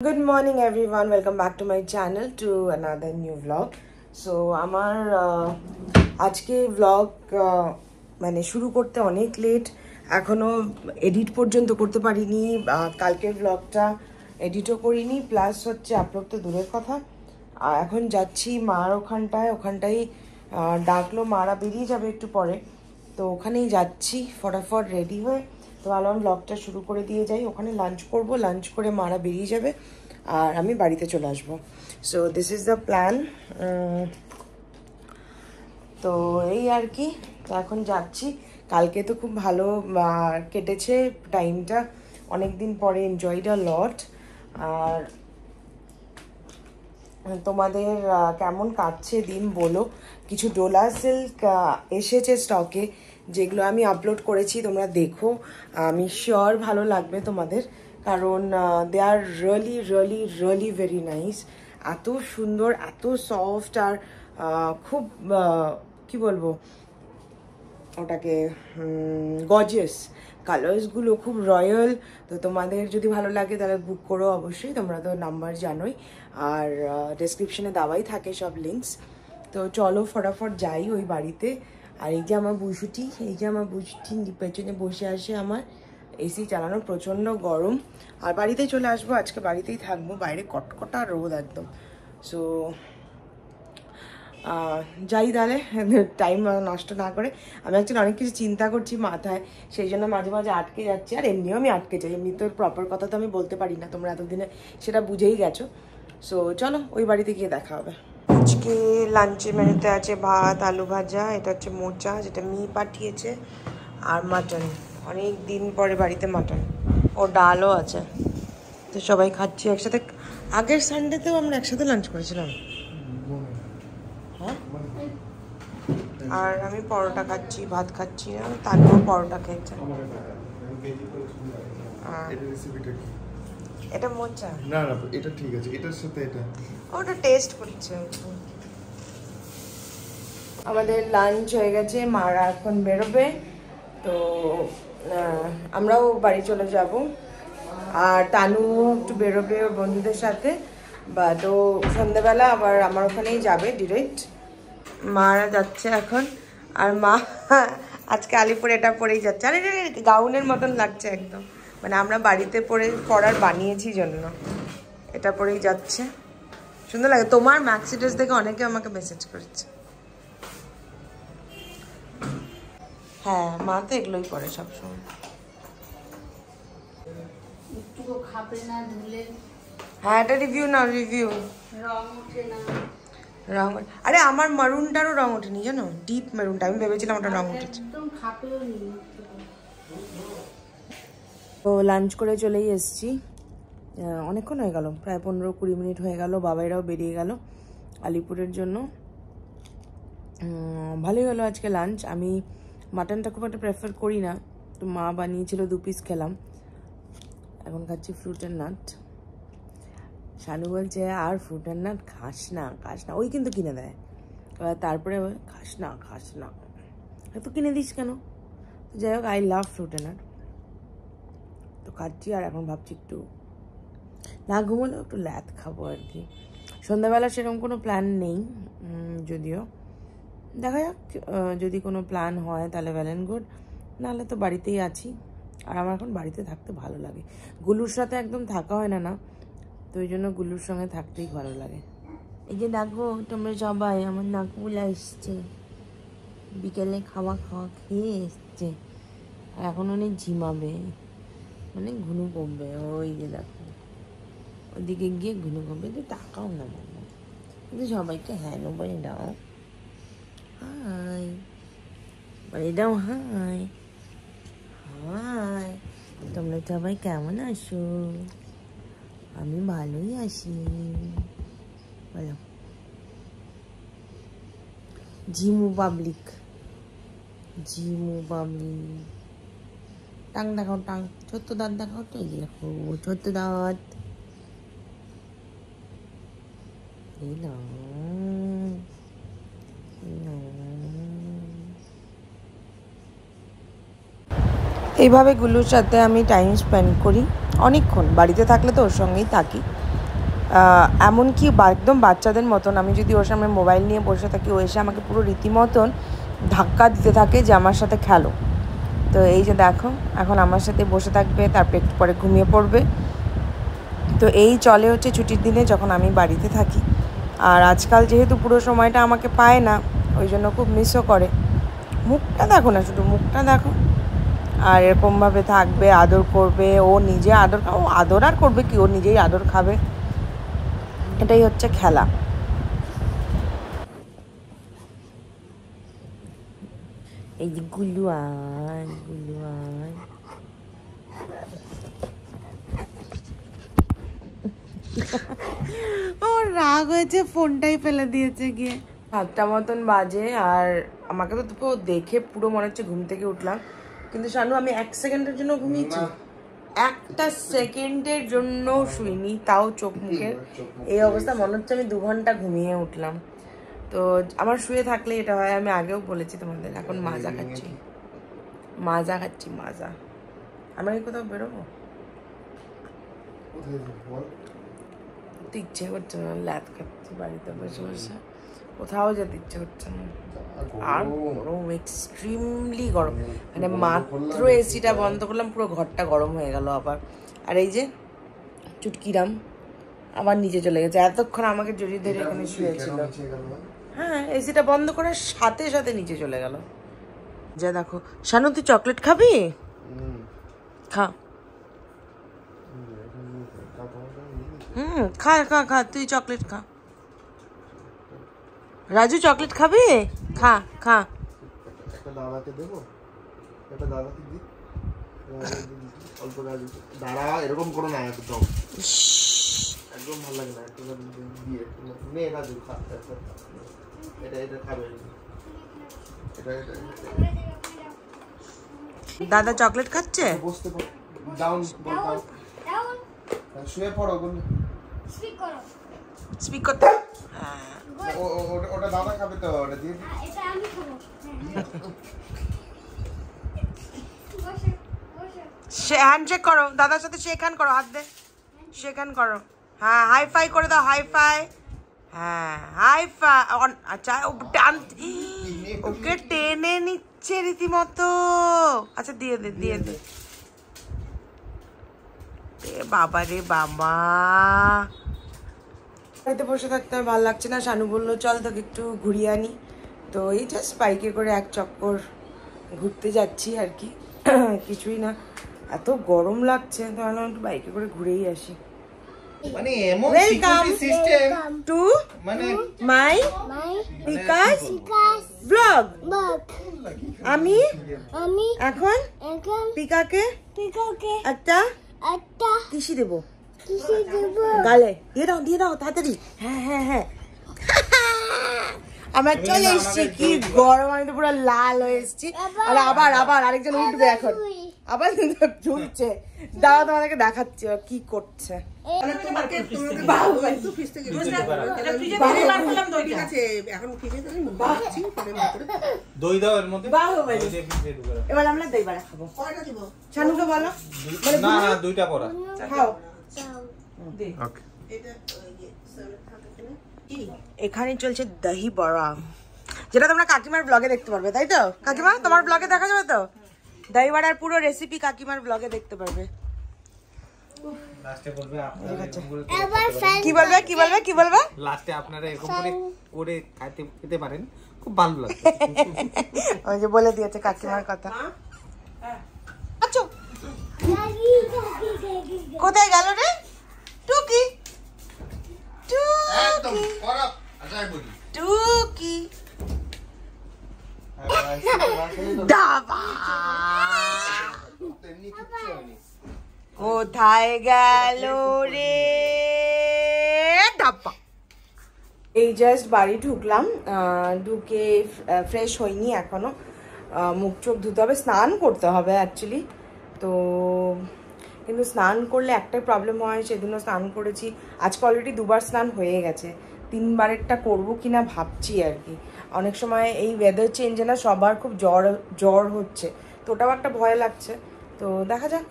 Good morning everyone, welcome back to my channel to another new vlog. So আমার আজকে vlog মানে শুরু করতে অনেক লেট, এখনো এডিট পর্যন্ত করতে পারিনি। কালকের vlogটা এডিটও করিনি, প্লাস হচ্ছে আপলোড তো দূরের কথা। এখন যাচ্ছি মার ওখানটায় ডাকলো, মারা বেরিয়ে যাবে একটু পরে, তো ওখানেই যাচ্ছি ফটাফট রেডি হয়ে। তো ভালো ব্লগটা শুরু করে দিয়ে যাই। ওখানে লাঞ্চ করব, লাঞ্চ করে মারা বেরিয়ে যাবে আর আমি বাড়িতে চলে আসবো। So this is the plan. তো এই আর কি, তো এখন যাচ্ছি। কালকে তো খুব ভালো কেটেছে টাইমটা, অনেক দিন পরে এনজয়েড আ লট। আর তোমাদের কেমন কাটছে দিন বলো। কিছু ডোলা সিল্ক এসেছে স্টকে, যেগুলো আমি আপলোড করেছি, তোমরা দেখো। আমি শিওর ভালো লাগবে তোমাদের, কারণ they are really really really very nice. এত সুন্দর, এত সফট, আর খুব কি বলবো ওটাকে, গর্জিয়াস। কালার্সগুলো খুব রয়্যাল। তো তোমাদের যদি ভালো লাগে তাহলে বুক করো অবশ্যই, তোমরা তো নাম্বার জানোই, আর ডেসক্রিপশনে দেওয়াই থাকে সব লিঙ্কস। তো চলো ফটাফট যাই ওই বাড়িতে। আর এই যে আমার বুসুটি, পেছনে বসে আসে আমার। এসি চালানো, প্রচণ্ড গরম। আর বাড়িতেই চলে আসবো, আজকে বাড়িতেই থাকবো, বাইরে কটকটা রোদ একদম। সো যাই তাহলে, টাইম নষ্ট না করে। আমি অ্যাকচুয়ালি অনেক কিছু চিন্তা করছি মাথায়, সেই জন্য মাঝে মাঝে আটকে যাচ্ছি। আর এমনিও আমি আটকে যাই, এমনি তো প্রপার কথা তো আমি বলতে পারি না, তোমরা এতদিনে সেটা বুঝেই গেছো। সো চলো ওই বাড়িতে গিয়ে দেখা হবে। আজকে লাঞ্চের মেনুতে আছে ভাত, আলু ভাজা, এটা হচ্ছে মোচা যেটা পাঠিয়েছে, আর মাটন। অনেক দিন পরে বাড়িতে মাটন, ও ডালও আছে। তো সবাই খাচ্ছি একসাথে। আগের সানডেতেও আমরা একসাথে লাঞ্চ করেছিলাম। আর আমি পরোটা খাচ্ছি, ভাত খাচ্ছি না। তারপর পরোটা খেয়েছে। এটা মোচা না না, এটা ঠিক আছে, এটার সাথে এটা ওটা টেস্ট করছে। আমাদের লাঞ্চ হয়ে গেছে, মারা এখন বেরোবে, তো আমরাও বাড়ি চলে যাব। আর তানু একটু বেরোবে ওর বন্ধুদের সাথে, বাট ও সন্ধ্যাবেলা আবার আমার ওখানেই যাবে ডিরেক্ট। মারা যাচ্ছে এখন, আর মা আজকে আলিপুর এটা পরেই যাচ্ছে। আর এটা গাউনের মতন লাগছে একদম, মানে আমরা বাড়িতে পরার বানিয়েছি জন্য এটা পরেই যাচ্ছে। সুন্দর লাগে। তোমার ম্যাক্সি ড্রেস দেখে অনেকে আমাকে মেসেজ করেছে। হ্যাঁ, মা তো এগুলোই পরে সবসময়। হ্যাঁ, এটা রিভিউ না, রিভিউ। রং, আরে আমার মারুনটারও রং ওঠেনি জানো, ডিপ মেরুনটা। আমি ভেবেছিলাম ওটা রং উঠেছে। তো লাঞ্চ করে চলেই এসছি। অনেকক্ষণ হয়ে গেল, প্রায় 15-20 মিনিট হয়ে গেল। বাবাইরাও বেরিয়ে গেল আলিপুরের জন্য। ভালোই হলো আজকে লাঞ্চ। আমি মাটনটা খুব একটা প্রেফার করি না, তো মা বানিয়েছিল, 2 পিস খেলাম। এখন খাচ্ছি ফ্রুট অ্যান্ড নাট। শানু বলছে আর ফ্রুট অ্যান্ড নাট খাস না, ওই কিন্তু কিনে দেয়। তারপরে খাস না, এত কিনে দিস কেন? তো যাই হোক, I love fruit and nut. তো খাচ্ছি, আর এখন ভাবছি একটু না ঘুমোলেও একটু ল্যাদ খাবো আর কি। সন্ধ্যাবেলা সেরকম কোনো প্ল্যান নেই, যদিও দেখা যাক, যদি কোনো প্ল্যান হয় তাহলে ওয়েল অ্যান্ড গুড, নাহলে তো বাড়িতেই আছি। আর আমার এখন বাড়িতে থাকতে ভালো লাগে, গুলুর সাথে একদম থাকা হয় না, তো ওই জন্য গুলুর সঙ্গে থাকতেই ভালো লাগে। এই যে দেখো তোমরা সবাই, আমার নাকুলা এসছে, বিকেলে খাওয়া খেয়ে এসছে, আর এখন অনেক ঝিমাবে, মানে ঘুনু কমবে। ওই যে দেখো ওদিকে গিয়ে ঘুনু কমবে। তো টাকাও না বাবা, কিন্তু সবাইকে হ্যাঁ বলে দাও, হাই বলে দাও, হাই হাই। তোমরা সবাই কেমন আছো? আমি ভালোই আছি, বলো। ঝিমু পাবলিক, টাং দেখাও, টাং, ছোট্ট দাঁত দেখাও। তো এই দেখো ছোট্ট দাঁত, এইভাবে গুলুর সাথে আমি টাইম স্পেন্ড করি অনেকক্ষণ। বাড়িতে থাকলে তো ওর সঙ্গেই থাকি, এমনকি একদম বাচ্চাদের মতন আমি যদি ওর সামনে মোবাইল নিয়ে বসে থাকি, ও এসে আমাকে পুরো রীতিমতন ধাক্কা দিতে থাকে যে আমার সাথে খেলো। তো এই যে দেখো, এখন আমার সাথে বসে থাকবে, তারপর একটু পরে ঘুমিয়ে পড়বে। তো এই চলে হচ্ছে ছুটির দিনে যখন আমি বাড়িতে থাকি। আর আজকাল যেহেতু পুরো সময়টা আমাকে পায় না, ওই জন্য খুব মিসও করে। মুখটা দেখো না, শুধু মুখটা দেখো। আর এরকমভাবে থাকবে, আদর করবে, ও নিজে ও আদর আর করবে কি, ও নিজেই আদর খাবে। এটাই হচ্ছে খেলা। এই যে গুলুয়ান গুলুয়ান, ও রাগ হয়েছে, ফোনটাই ফেলে দিয়েছে গিয়ে। 7টা মতন বাজে, আর আমাকে তো পুরো দেখে পুরো মনে হচ্ছে ঘুম থেকে উঠলাম, কিন্তু শানু আমি 1 সেকেন্ডের জন্য ঘুমিয়েছি, 1টা সেকেন্ডের জন্য শুইনি, তাও চোখ মুখের এই অবস্থা, মনে হচ্ছে আমি 2 ঘন্টা ঘুমিয়ে উঠলাম। তো আমার শুয়ে থাকলে এটা হয়, আমি আগেও বলেছি তোমাদের। এখন মাজা খাচ্ছি, মাজা খাচ্ছি, মাজা। আমরা কি কোথাও বেরোবো? ইচ্ছে করছে না, ল্যাদ খাচ্ছি বাড়িতে বসে বসে, কোথাও যেতে ইচ্ছে করছে না। আর গরম, এক্সট্রিমলি গরম, মানে মাত্র এসিটা বন্ধ করলাম পুরো ঘরটা গরম হয়ে গেল আবার। আর এই যে চুটকিরাম আবার নিচে চলে গেছে, এতক্ষণ আমাকে জড়িয়ে ধরে এখানে শুয়েছিল। হ্যাঁ, এসিটা বন্ধ করার সাথে সাথে নিচে চলে গেল। যা দেখো, শানু তুই চকলেট খাবি? খা। খা খা খা, তুই চকলেট খা। রাজু চকলেট খাবি? খা খা। একটা দাদাকে দেবো, একটা দাদাকে দিই, অল্প রাজু। দাঁড়া, এরকম করো না একদম, একদম ভালো লাগে না। একটু দিয়ে নে রাজু, খা। এটা এটা খাবে, এটা এটা। দাদা চকলেট খাচ্ছে। বসতে পারো, ডাউন বল, ডাউন শুয়ে পড়ো, স্পিক করো, স্পিক করতে। হ্যাঁ, ওটা দাদা খাবে তো, ওটা দিয়ে এটা আমি খাবো। হ্যান্ডশেক করো, দাদার সাথে শেক হ্যান্ড করো, হাত দে, শেক হ্যান্ড করো। হ্যাঁ, হাই ফাই করে দাও, হাই ফাই। হ্যাঁ, হাই ফাই। আচ্ছা, ওকে টেনে নিচ্ছে রীতিমতো। আচ্ছা, দিয়ে দে, দিয়ে দে। বাবা রে বাবা, বাড়িতে বসে থাকতে আর ভালো লাগছে না। শানু বললো চল তোকে একটু ঘুরিয়ে আনি। তো এই জাস্ট বাইকে করে 1 চক্কর ঘুরতে যাচ্ছি আর কি, কিছুই না। এত গরম লাগছে, তো ভাবলাম একটু বাইকে করে ঘুরেই আসি। মানে এমন সিকিউরিটি সিস্টেম টু মানে মাই বিকাশ ব্লগ। আমি এখন পিকাকে একটা কিসি দেবো, গালে দিয়ে দাও তাড়াতাড়ি। হ্যাঁ হ্যাঁ হ্যাঁ, আমরা চলে এসছি। কি গরম, আমি তো পুরো লাল হয়ে এসছি। আর আবার আবার আরেকজন উঠবে এখন, আবার ঝুলছে। দাঁড়া, তোমাদেরকে দেখাচ্ছি কি করছে। এবার আমরা দই বড়া খাবো। শানুকে বলো, দুইটা পড়া খাও। এখানে চলছে দহি বড়া, যেটা তোমরা কাকিমার ব্লগে দেখতে পারবে, তাই তো কাকিমা? তোমার ব্লগে দেখা যাবে তো দহি বড়ার পুরো রেসিপি, কাকিমার ব্লগে দেখতে পারবে। লাস্টে বলবে আপনারা কি বলবে কি বলবে কি বলবে লাস্টে আপনারা এরকম করে করে খেতে পারেন, খুব ভালো লাগে। ওই যে বলে দিয়েছে কাকিমার কথা। আচ্ছা, কোথায় গেল রে টুকি? টুকি টুকি দাবা কোথায় গেল রে ডাব্বা? এই জাস্ট বাড়ি ঢুকলাম, ঢুকে ফ্রেশ হইনি এখনো, মুখ চোখ ধুতে হবে, স্নান করতে হবে অ্যাকচুয়ালি। তো কিন্তু স্নান করলে একটাই প্রবলেম হয়, সেদিনও স্নান করেছি, আজকে অলরেডি 2বার স্নান হয়ে গেছে, 3বারেরটা করবো কিনা ভাবছি আর কি। অনেক সময় এই ওয়েদার চেঞ্জে না সবার খুব জ্বর হচ্ছে, তো ওটাও একটা ভয় লাগছে। তো দেখা যাক।